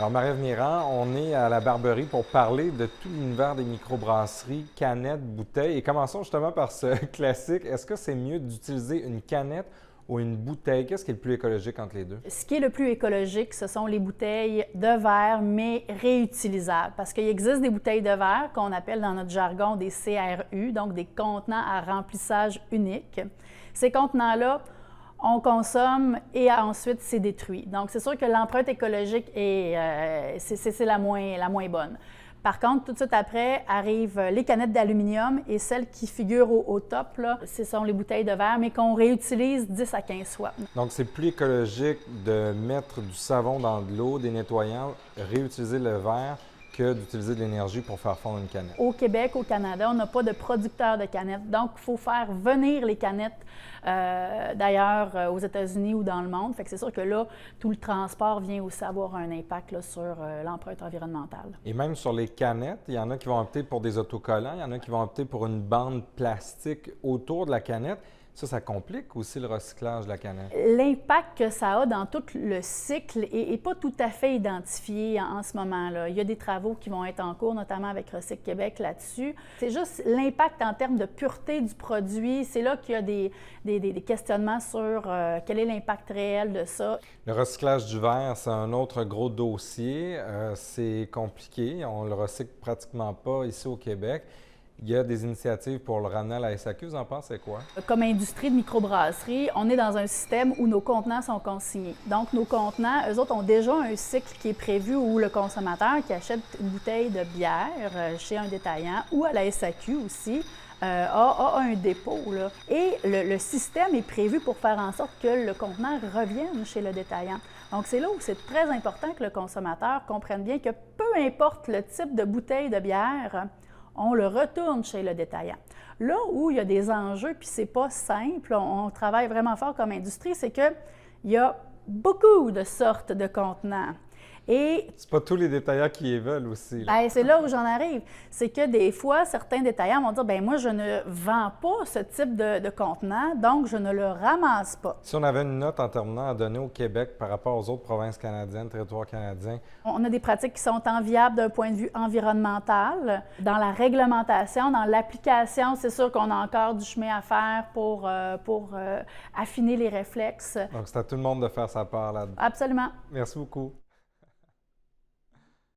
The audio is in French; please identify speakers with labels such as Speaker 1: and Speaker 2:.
Speaker 1: Alors, Marie-Ève Mirand, on est à la Barberie pour parler de tout l'univers des microbrasseries, canettes, bouteilles. Et commençons justement par ce classique. Est-ce que c'est mieux d'utiliser une canette ou une bouteille? Qu'est-ce qui est le plus écologique entre les deux?
Speaker 2: Ce qui est le plus écologique, ce sont les bouteilles de verre, mais réutilisables. Parce qu'il existe des bouteilles de verre qu'on appelle dans notre jargon des CRU, donc des contenants à remplissage unique. Ces contenants-là, on consomme et ensuite c'est détruit. Donc, c'est sûr que l'empreinte écologique c'est la moins bonne. Par contre, tout de suite après, arrivent les canettes d'aluminium et celles qui figurent au top, là, ce sont les bouteilles de verre, mais qu'on réutilise 10 à 15 fois.
Speaker 1: Donc, c'est plus écologique de mettre du savon dans de l'eau, des nettoyants, réutiliser le verre que d'utiliser de l'énergie pour faire fondre une canette.
Speaker 2: Au Québec, au Canada, on n'a pas de producteur de canettes, donc il faut faire venir les canettes d'ailleurs aux États-Unis ou dans le monde. Fait que c'est sûr que là, tout le transport vient aussi avoir un impact là, sur l'empreinte environnementale.
Speaker 1: Et même sur les canettes, il y en a qui vont opter pour des autocollants, il y en a qui vont opter pour une bande plastique autour de la canette. Ça complique aussi le recyclage de la canette.
Speaker 2: L'impact que ça a dans tout le cycle n'est pas tout à fait identifié en ce moment-là. Il y a des travaux qui vont être en cours, notamment avec Recycle Québec là-dessus. C'est juste l'impact en termes de pureté du produit. C'est là qu'il y a des questionnements sur quel est l'impact réel de ça.
Speaker 1: Le recyclage du verre, c'est un autre gros dossier. C'est compliqué. On le recycle pratiquement pas ici au Québec. Il y a des initiatives pour le ramener à la SAQ. Vous en pensez quoi?
Speaker 2: Comme industrie de microbrasserie, on est dans un système où nos contenants sont consignés. Donc, nos contenants, eux autres, ont déjà un cycle qui est prévu où le consommateur qui achète une bouteille de bière chez un détaillant ou à la SAQ aussi, a un dépôt. Là. Et le système est prévu pour faire en sorte que le contenant revienne chez le détaillant. Donc, c'est là où c'est très important que le consommateur comprenne bien que peu importe le type de bouteille de bière, on le retourne chez le détaillant. Là où il y a des enjeux, puis c'est pas simple, on travaille vraiment fort comme industrie, c'est qu'il y a beaucoup de sortes de contenants. Et
Speaker 1: c'est pas tous les détaillants qui les veulent aussi.
Speaker 2: Bien, c'est là où j'en arrive. C'est que des fois, certains détaillants vont dire, bien moi, je ne vends pas ce type de contenant, donc je ne le ramasse pas.
Speaker 1: Si on avait une note en terminant à donner au Québec par rapport aux autres provinces canadiennes, territoires canadiens?
Speaker 2: On a des pratiques qui sont enviables d'un point de vue environnemental. Dans la réglementation, dans l'application, c'est sûr qu'on a encore du chemin à faire pour affiner les réflexes.
Speaker 1: Donc, c'est à tout le monde de faire sa part là-dedans.
Speaker 2: Absolument.
Speaker 1: Merci beaucoup.